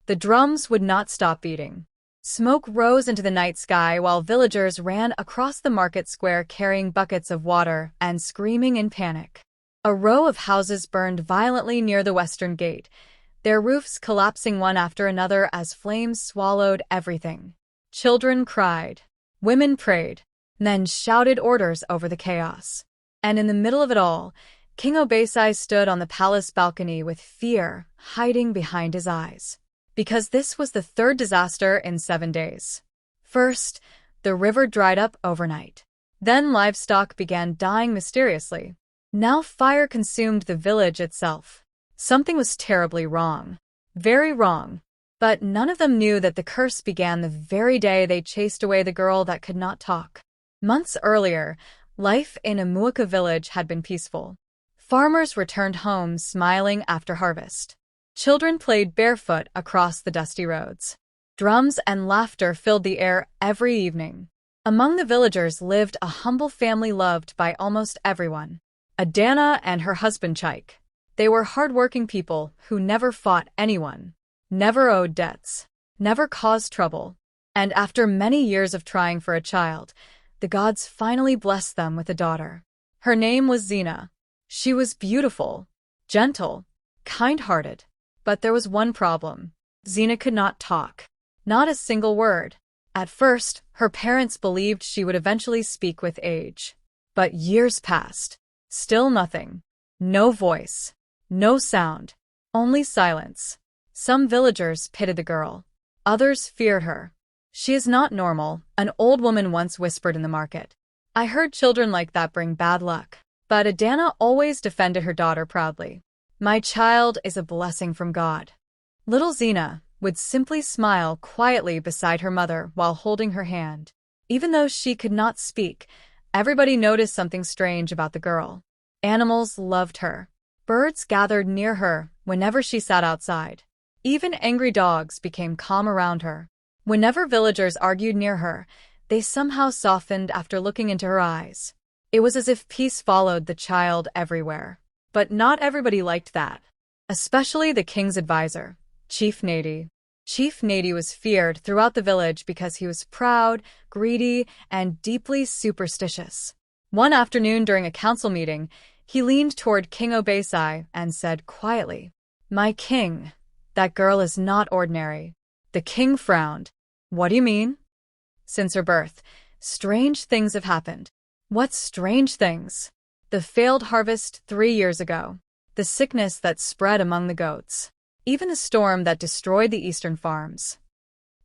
The drums would not stop beating. Smoke rose into the night sky while villagers ran across the market square carrying buckets of water and screaming in panic. A row of houses burned violently near the western gate, their roofs collapsing one after another as flames swallowed everything. Children cried. Women prayed. Men shouted orders over the chaos. And in the middle of it all, King Obesai stood on the palace balcony with fear hiding behind his eyes. Because this was the third disaster in 7 days. First, the river dried up overnight. Then livestock began dying mysteriously. Now fire consumed the village itself. Something was terribly wrong. Very wrong. But none of them knew that the curse began the very day they chased away the girl that could not talk. Months earlier, life in Amuaka village had been peaceful. Farmers returned home smiling after harvest. Children played barefoot across the dusty roads. Drums and laughter filled the air every evening. Among the villagers lived a humble family loved by almost everyone. Adana and her husband Chike. They were hard-working people who never fought anyone, never owed debts, never caused trouble. And after many years of trying for a child, the gods finally blessed them with a daughter. Her name was Zina. She was beautiful, gentle, kind-hearted. But there was one problem. Zina could not talk. Not a single word. At first, her parents believed she would eventually speak with age. But years passed. Still nothing. No voice. No sound. Only silence. Some villagers pitied the girl. Others feared her. She is not normal, an old woman once whispered in the market. I heard children like that bring bad luck. But Adana always defended her daughter proudly. My child is a blessing from God. Little Zina would simply smile quietly beside her mother while holding her hand. Even though she could not speak, everybody noticed something strange about the girl. Animals loved her. Birds gathered near her whenever she sat outside. Even angry dogs became calm around her. Whenever villagers argued near her, they somehow softened after looking into her eyes. It was as if peace followed the child everywhere. But not everybody liked that. Especially the king's advisor, Chief Nadi. Chief Nadi was feared throughout the village because he was proud, greedy, and deeply superstitious. One afternoon during a council meeting, he leaned toward King Obesai and said quietly, My king, that girl is not ordinary. The king frowned. What do you mean? Since her birth, strange things have happened. What strange things? The failed harvest 3 years ago. The sickness that spread among the goats. Even the storm that destroyed the eastern farms.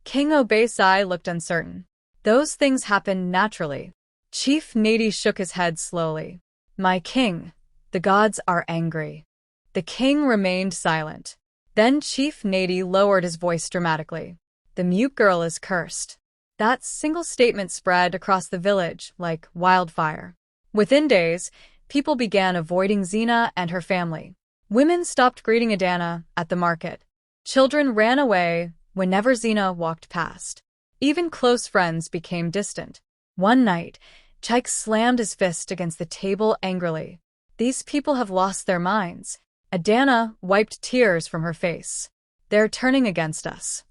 King Obesai looked uncertain. Those things happened naturally. Chief Nadi shook his head slowly. My king, the gods are angry. The king remained silent. Then Chief Nadi lowered his voice dramatically. The mute girl is cursed. That single statement spread across the village like wildfire. Within days, people began avoiding Zina and her family. Women stopped greeting Adana at the market. Children ran away whenever Zina walked past. Even close friends became distant. One night, Chike slammed his fist against the table angrily. These people have lost their minds. Adana wiped tears from her face. They're turning against us.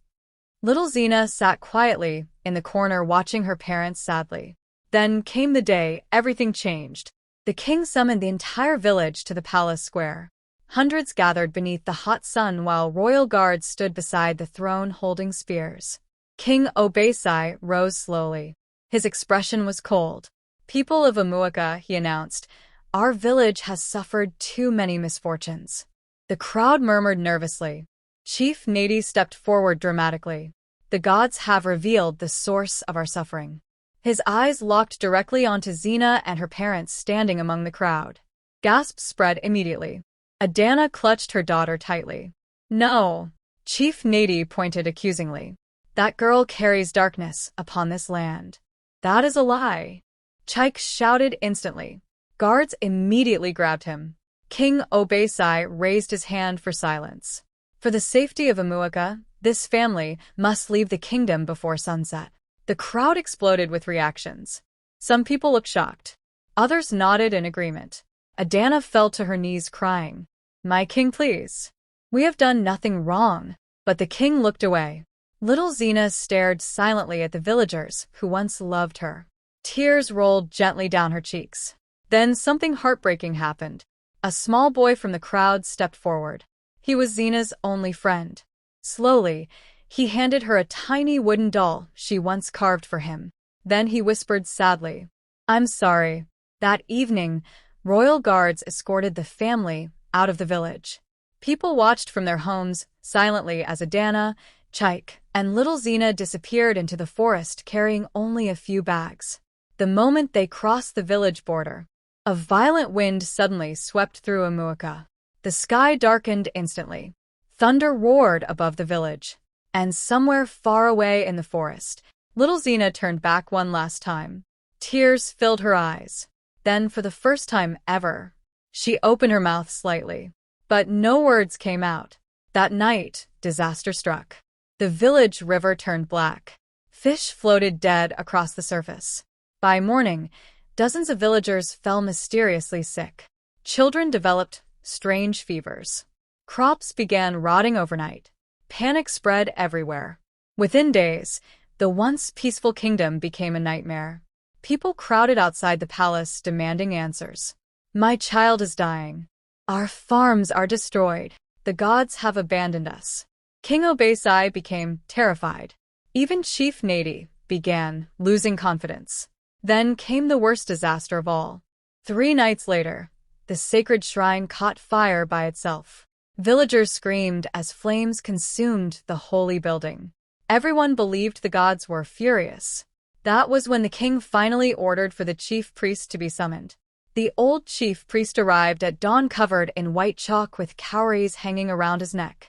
Little Zina sat quietly in the corner watching her parents sadly. Then came the day everything changed. The king summoned the entire village to the palace square. Hundreds gathered beneath the hot sun while royal guards stood beside the throne holding spears. King Obesai rose slowly. His expression was cold. People of Amuaka, he announced, our village has suffered too many misfortunes. The crowd murmured nervously. Chief Nadi stepped forward dramatically. The gods have revealed the source of our suffering. His eyes locked directly onto Zina and her parents standing among the crowd. Gasps spread immediately. Adana clutched her daughter tightly. No, Chief Nadi pointed accusingly. That girl carries darkness upon this land. That is a lie. Chike shouted instantly. Guards immediately grabbed him. King Obesai raised his hand for silence. For the safety of Amuaka, this family must leave the kingdom before sunset. The crowd exploded with reactions. Some people looked shocked. Others nodded in agreement. Adana fell to her knees crying. My king, please. We have done nothing wrong. But the king looked away. Little Xena stared silently at the villagers who once loved her. Tears rolled gently down her cheeks. Then something heartbreaking happened. A small boy from the crowd stepped forward. He was Xena's only friend. Slowly, he handed her a tiny wooden doll she once carved for him. Then he whispered sadly, "I'm sorry." That evening, royal guards escorted the family out of the village. People watched from their homes silently as Adana, Chaik, and little Xena disappeared into the forest carrying only a few bags. The moment they crossed the village border, a violent wind suddenly swept through Amuaka. The sky darkened instantly. Thunder roared above the village. And somewhere far away in the forest, little Xena turned back one last time. Tears filled her eyes. Then, for the first time ever, she opened her mouth slightly. But no words came out. That night, disaster struck. The village river turned black. Fish floated dead across the surface. By morning, dozens of villagers fell mysteriously sick. Children developed strange fevers. Crops began rotting overnight. Panic spread everywhere. Within days, the once peaceful kingdom became a nightmare. People crowded outside the palace demanding answers. "My child is dying. Our farms are destroyed. The gods have abandoned us." King Obesai became terrified. Even Chief Nadi began losing confidence. Then came the worst disaster of all. 3 nights later, the sacred shrine caught fire by itself. Villagers screamed as flames consumed the holy building. Everyone believed the gods were furious. That was when the king finally ordered for the chief priest to be summoned. The old chief priest arrived at dawn covered in white chalk with cowries hanging around his neck.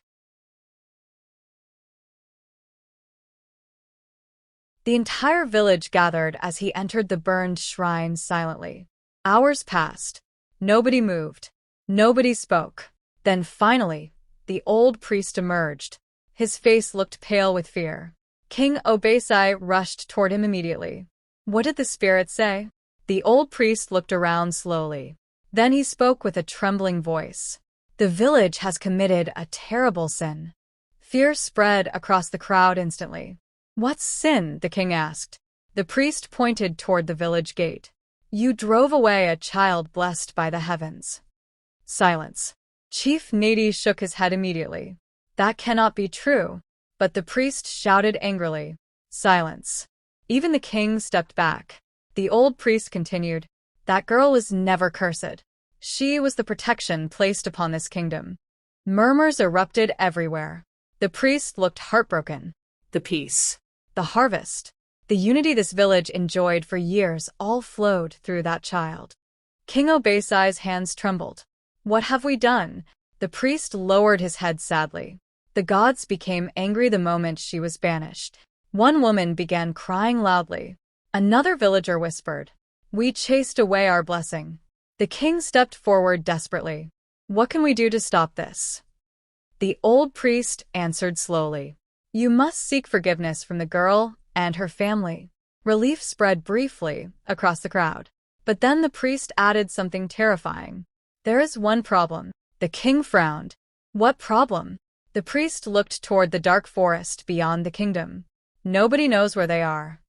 The entire village gathered as he entered the burned shrine silently. Hours passed. Nobody moved. Nobody spoke. Then finally, the old priest emerged. His face looked pale with fear. King Obesai rushed toward him immediately. "What did the spirit say?" The old priest looked around slowly. Then he spoke with a trembling voice. "The village has committed a terrible sin." Fear spread across the crowd instantly. "What sin?" the king asked. The priest pointed toward the village gate. "You drove away a child blessed by the heavens." Silence. Chief Nadi shook his head immediately. "That cannot be true." But the priest shouted angrily. Silence. Even the king stepped back. The old priest continued, "That girl was never cursed. She was the protection placed upon this kingdom." Murmurs erupted everywhere. The priest looked heartbroken. The peace, the harvest, the unity this village enjoyed for years all flowed through that child. King Obesai's hands trembled. "What have we done?" The priest lowered his head sadly. The gods became angry the moment she was banished. One woman began crying loudly. Another villager whispered, "We chased away our blessing." The king stepped forward desperately. "What can we do to stop this?" The old priest answered slowly, "You must seek forgiveness from the girl and her family." Relief spread briefly across the crowd. But then the priest added something terrifying. "There is one problem." The king frowned. "What problem?" The priest looked toward the dark forest beyond the kingdom. "Nobody knows where they are."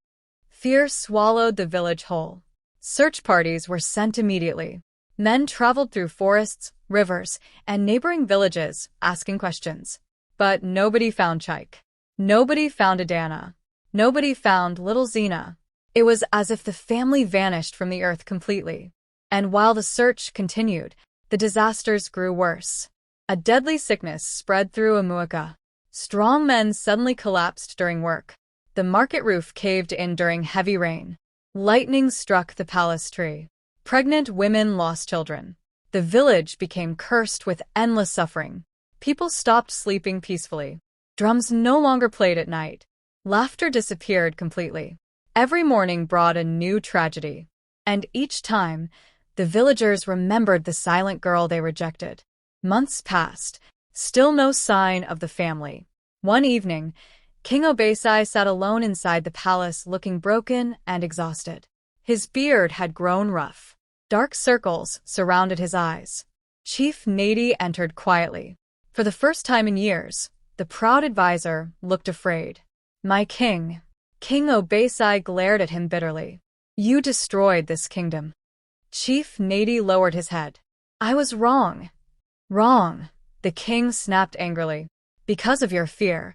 Fear swallowed the village whole. Search parties were sent immediately. Men traveled through forests, rivers, and neighboring villages, asking questions. But nobody found Chaik. Nobody found Adana. Nobody found little Xena. It was as if the family vanished from the earth completely. And while the search continued, the disasters grew worse. A deadly sickness spread through Amuaka. Strong men suddenly collapsed during work. The market roof caved in during heavy rain. Lightning struck the palace tree. Pregnant women lost children. The village became cursed with endless suffering. People stopped sleeping peacefully. Drums no longer played at night. Laughter disappeared completely. Every morning brought a new tragedy. And each time, the villagers remembered the silent girl they rejected. Months passed, still no sign of the family. One evening, King Obesai sat alone inside the palace looking broken and exhausted. His beard had grown rough. Dark circles surrounded his eyes. Chief Nadi entered quietly. For the first time in years, The proud advisor looked afraid. My king. King Obasai glared at him bitterly. You destroyed this kingdom. Chief Nadi lowered his head. I was wrong. Wrong, the king snapped angrily. Because of your fear,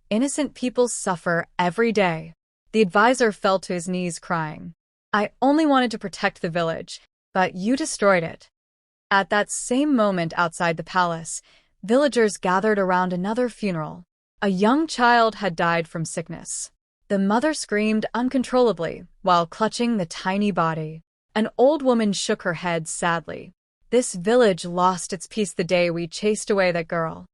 innocent people suffer every day. The advisor fell to his knees crying. I only wanted to protect the village, but you destroyed it. At that same moment outside the palace, villagers gathered around another funeral. A young child had died from sickness. The mother screamed uncontrollably while clutching the tiny body. An old woman shook her head sadly. This village lost its peace the day we chased away that girl.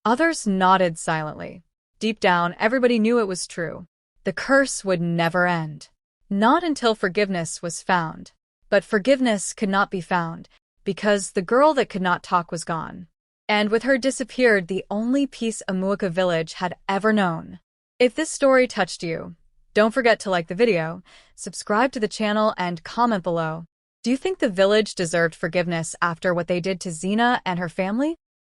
Others nodded silently. Deep down, everybody knew it was true. The curse would never end. Not until forgiveness was found. But forgiveness could not be found, because the girl that could not talk was gone. And with her disappeared the only peace Amuaka village had ever known. If this story touched you, don't forget to like the video, subscribe to the channel, and comment below. Do you think the village deserved forgiveness after what they did to Xena and her family?